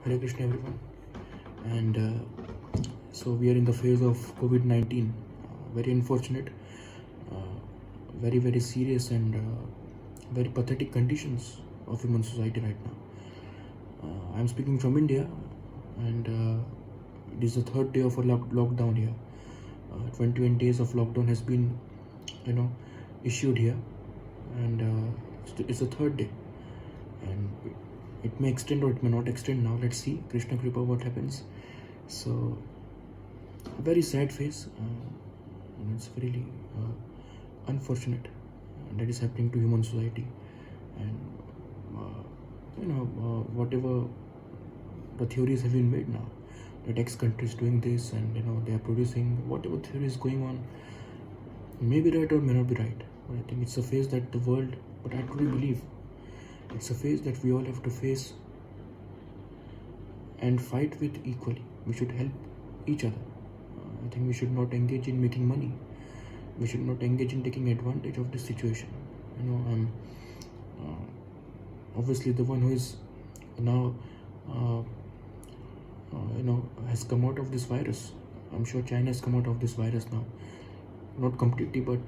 Hare Krishna everyone. And so we are in the phase of COVID-19. Very unfortunate, very very serious and very pathetic conditions of human society right now. I'm speaking from India, and it is the third day of a lockdown here. 21 days of lockdown has been, issued here, and it's the third day, and it may extend or it may not extend. Now let's see, Krishna Kripa, what happens. So a very sad phase. It's really unfortunate that is happening to human society, and whatever the theories have been made now, that X country is doing this, and they are producing whatever theory is going on, may be right or may not be right. But I think it's a phase that the world, but I truly believe it's a phase that we all have to face and fight with equally. We should help each other. I think we should not engage in making money. We should not engage in taking advantage of this situation. I'm obviously the one who is now has come out of this virus. I'm sure China has come out of this virus now, not completely, but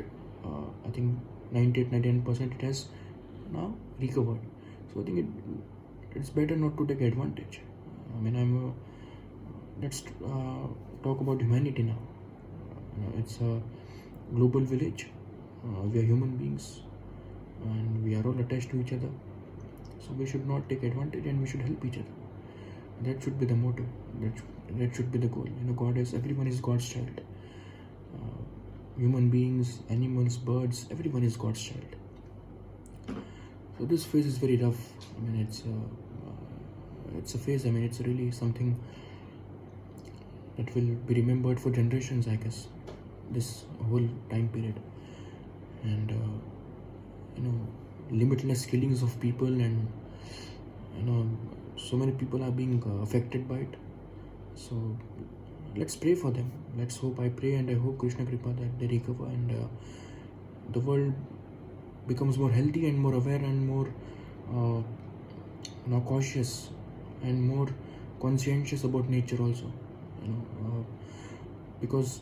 I think 98-99% it has now recovered. So I think it's better not to take advantage. Let's talk about humanity now. It's a global village. We are human beings, and we are all attached to each other. So we should not take advantage, and we should help each other. That should be the motto. That should be the goal. Everyone is God's child. Human beings, animals, birds, everyone is God's child. So this phase is very rough. It's a phase. It's really something that will be remembered for generations, I guess. This whole time period, and limitless killings of people, and so many people are being affected by it. So let's pray for them. Let's hope. I pray and I hope, Krishna Kripa, that they recover, and the world becomes more healthy and more aware and more cautious and more conscientious about nature also. Because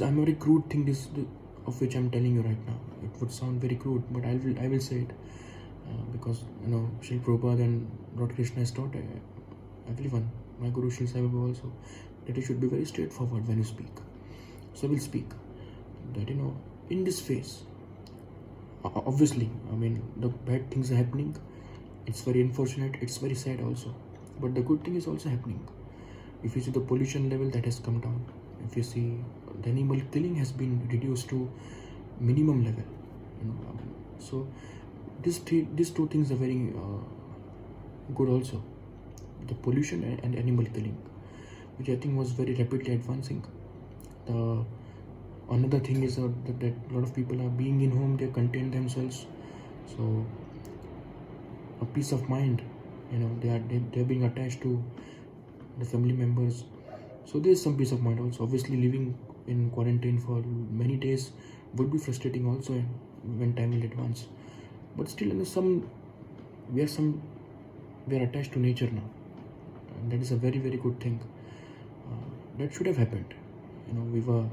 I'm a very crude thing of which I'm telling you right now. It would sound very crude, but I will say it because Srila Prabhupada and Lord Krishna has taught everyone, my Guru Srila Sai Baba also, that you should be very straightforward when you speak. So I will speak that in this phase, obviously, the bad things are happening. It's very unfortunate. It's very sad also, but the good thing is also happening. If you see the pollution level, that has come down. If you see the animal killing has been reduced to minimum level, so these two things are very good also. The pollution and animal killing, which I think was very rapidly advancing. Another thing is that a lot of people are being in home, they contain themselves, so a peace of mind, they're being attached to the family members, so there's some peace of mind also. Obviously living in quarantine for many days would be frustrating also when time will advance, but still we are attached to nature now, and that is a very very good thing. That should have happened. We were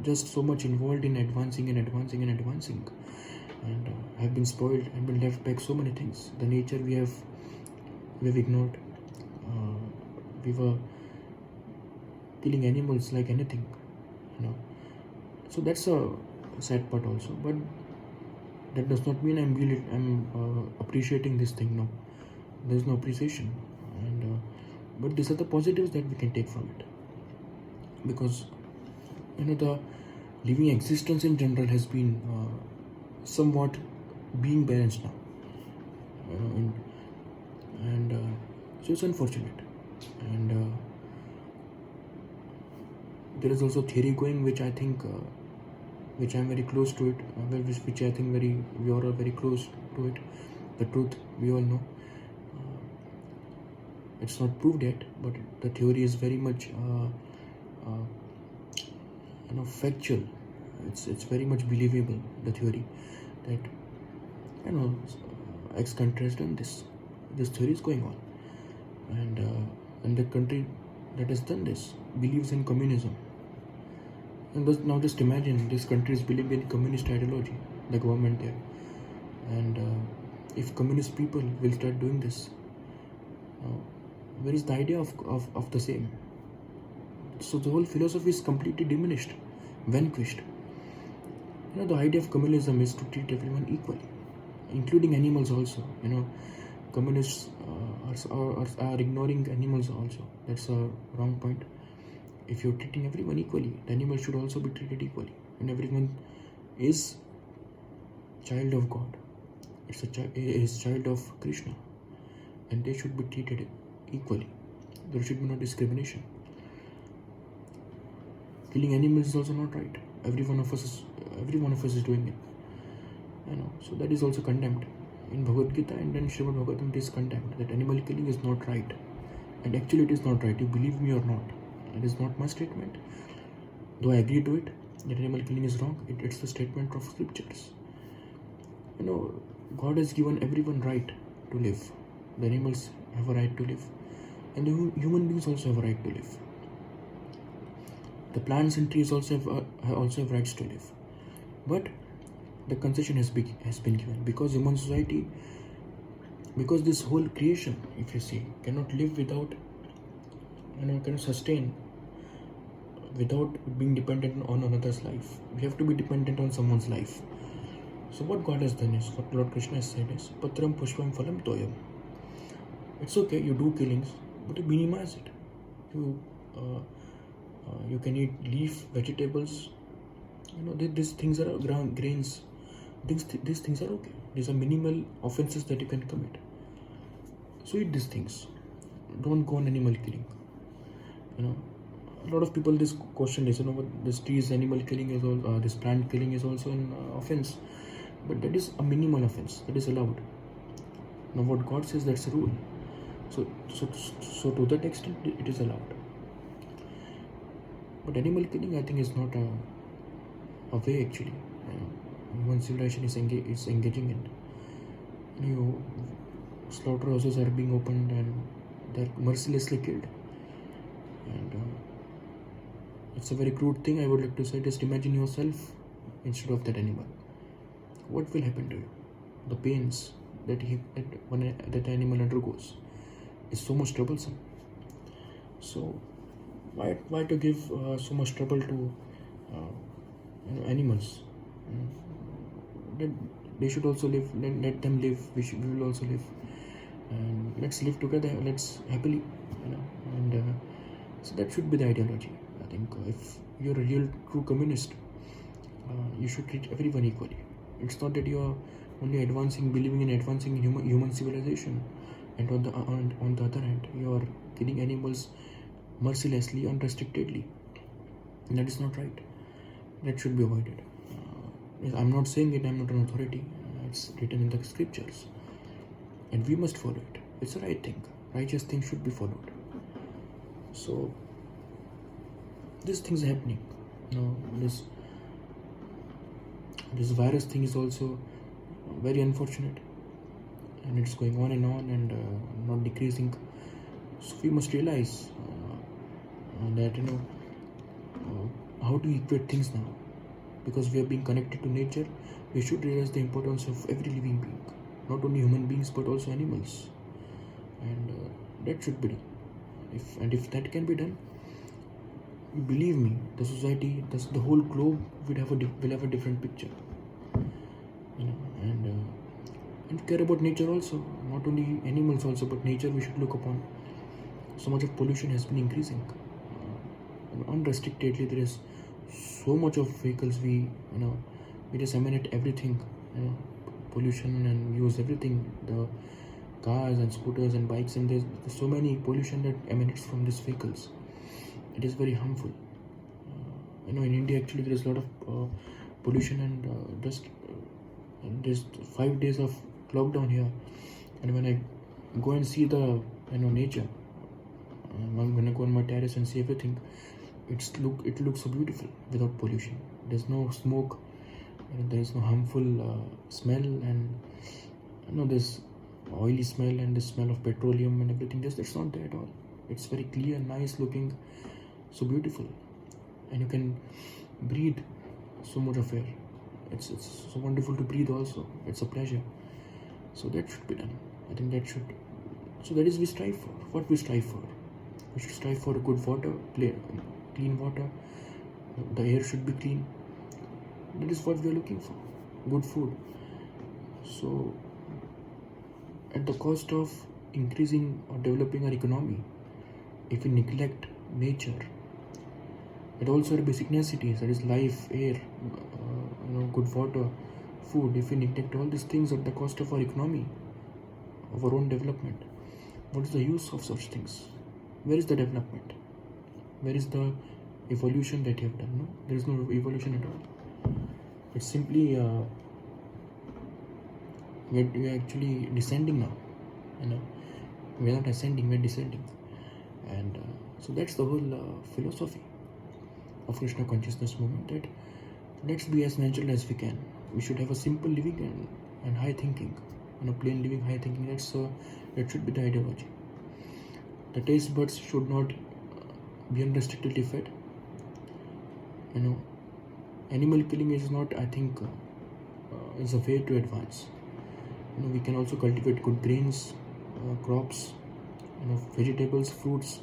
just so much involved in advancing, and have been spoiled and been left back so many things. The nature we have ignored. We were killing animals like anything, so that's a sad part also. But that does not mean I'm appreciating this thing. No, there's no appreciation, and but these are the positives that we can take from it, because the living existence in general has been somewhat being balanced now, and so it's unfortunate. And there is also theory going, which I think which I'm very close to it, which I think we all are very close to it. The truth we all know. It's not proved yet, but the theory is very much factual. It's very much believable, the theory that X country has done this. This theory is going on. and the country that has done this believes in communism. And now just imagine this country is believing in communist ideology, the government there. And if communist people will start doing this, where is the idea of the same? So the whole philosophy is completely diminished, vanquished. The idea of communism is to treat everyone equally, including animals also. Communists are ignoring animals also. That's a wrong point. If you're treating everyone equally, the animals should also be treated equally. And everyone is child of God. Is child of Krishna, and they should be treated equally. There should be no discrimination. Killing animals is also not right. Every one of us is doing it. So that is also condemned in Bhagavad Gita, and then Srimad Bhagavatam, it is condemned that animal killing is not right. And actually it is not right. You believe me or not, it is not my statement. Though I agree to it that animal killing is wrong, it's the statement of scriptures. God has given everyone right to live. The animals have a right to live, and the human beings also have a right to live. The plants and trees also have rights to live. But the concession has been given because human society, because this whole creation, if you see, cannot live without, cannot sustain without being dependent on another's life. We have to be dependent on someone's life. So what God has done is, what Lord Krishna has said is, patram, pushpam, phalam, toyam. It's okay, you do killings, but you minimize it. You can eat leaf, vegetables. These things are grains. These things are okay. These are minimal offenses that you can commit. So eat these things. Don't go on animal killing. A lot of people this question is, this trees animal killing is all, this plant killing is also an offense, but that is a minimal offense that is allowed. Now what God says, that's a rule. So to that extent it is allowed. But animal killing, I think, is not a way actually. Human civilization is engaging in. Slaughterhouses are being opened and they're mercilessly killed. And it's a very crude thing. I would like to say, just imagine yourself instead of that animal. What will happen to you? The pains that that animal undergoes is so much troublesome. So why to give so much trouble to animals? They should also live. Let them live. We will also live, and let's live together. Let's happily, and so that should be the ideology. I think if you're a real true communist, you should treat everyone equally. It's not that you're only believing in advancing in human civilization, and on the other hand, you're killing animals mercilessly, unrestrictedly. That is not right. That should be avoided. I'm not saying it. I'm not an authority. It's written in the scriptures, and we must follow it. It's the right thing. Righteous things should be followed. So this thing's happening. This virus thing is also very unfortunate, and it's going on and not decreasing. So we must realize that how to equate things now, because we are being connected to nature. We should realize the importance of every living being, not only human beings but also animals, and that should be done. If that can be done, you believe me, the society, the whole globe will have a different picture. And care about nature also, not only animals also, but nature we should look upon. So much of pollution has been increasing unrestrictedly. There is so much of vehicles. We just emanate everything, pollution, and use everything, the cars and scooters and bikes, and there's so many pollution that emanates from these vehicles. It is very harmful. In India actually there is a lot of pollution, and there's 5 days of lockdown here, and when I go and see the nature, when I go on my terrace and see everything, it looks so beautiful without pollution. There's no smoke, there is no harmful smell, and there's oily smell and the smell of petroleum and everything. That's not there at all. It's very clear, nice looking, so beautiful, and you can breathe so much of air. It's so wonderful to breathe also. It's a pleasure. So that should be done. I think that should. So that is we strive for. What we strive for? We should strive for good water, clean water. The air should be clean. That is what we are looking for. Good food. So at the cost of increasing or developing our economy, if we neglect nature, it also our basic necessities, that is life, air, good water, food. If we neglect all these things at the cost of our economy, of our own development, what is the use of such things? Where is the development? Where is the evolution that you have done? No, there is no evolution at all. It's simply we're actually descending now. We're not ascending, we're descending, and so that's the whole philosophy of Krishna consciousness movement. That let's be as natural as we can. We should have a simple living and high thinking, plain living, high thinking. That should be the ideology. The taste buds should not be unrestrictedly fed. Animal killing is not, I think, is a way to advance. We can also cultivate good grains, crops, vegetables, fruits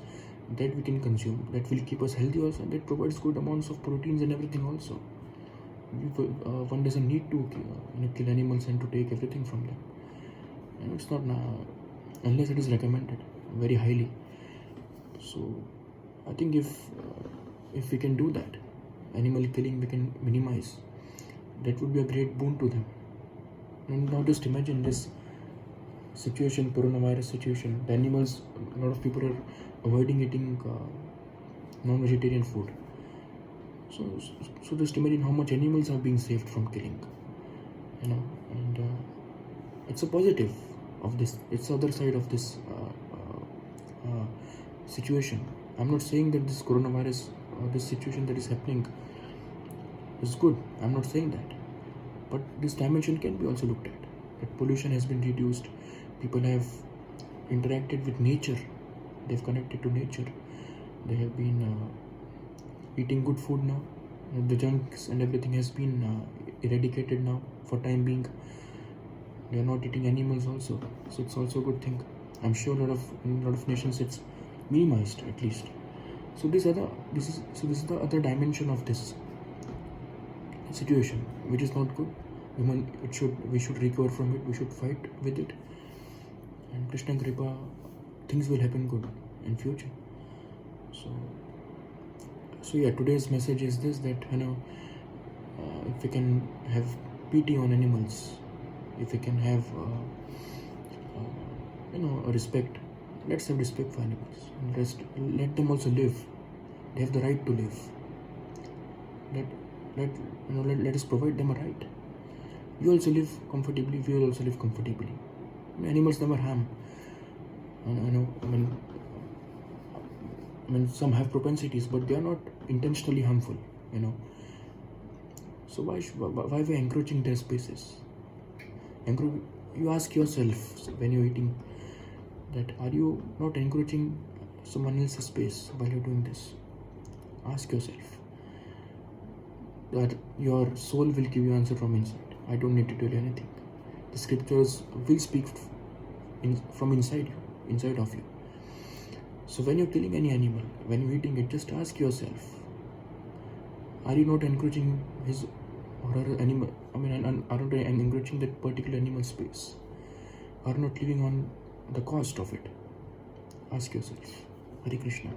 that we can consume. That will keep us healthy also, and that provides good amounts of proteins and everything also. One doesn't need to kill animals and to take everything from them. It's not unless it is recommended very highly. So I think if we can do that, animal killing we can minimize. That would be a great boon to them. And now just imagine this situation, coronavirus situation. The animals, a lot of people are avoiding eating non-vegetarian food. So just imagine how much animals are being saved from killing. And it's a positive of this. It's the other side of this situation. I'm not saying that this coronavirus or this situation that is happening is good. I'm not saying that. But this dimension can be also looked at. That pollution has been reduced. People have interacted with nature. They've connected to nature. They have been eating good food now. The junks and everything has been eradicated now for time being. They are not eating animals also. So it's also a good thing. I'm sure in a lot of nations it's minimized at least. So this is the other dimension of this situation, which is not good. We should recover from it. We should fight with it. And Krishna Kripa, things will happen good in future. So yeah, today's message is this: that if we can have pity on animals, if we can have a respect, let's have respect for animals. And let them also live. They have the right to live. Let us provide them a right. You also live comfortably. We will also live comfortably. Animals never harm. Some have propensities, but they are not intentionally harmful. So why we are encroaching their spaces? You ask yourself when you're eating that, are you not encroaching someone else's space while you're doing this? Ask yourself. That your soul will give you answer from inside. I don't need to tell you anything. The scriptures will speak from inside of you. So when you're killing any animal, when you're eating it, just ask yourself, are you not encroaching his or her animal? Are not encroaching that particular animal space? Are not living on the cost of it? Ask yourself. Hare Krishna.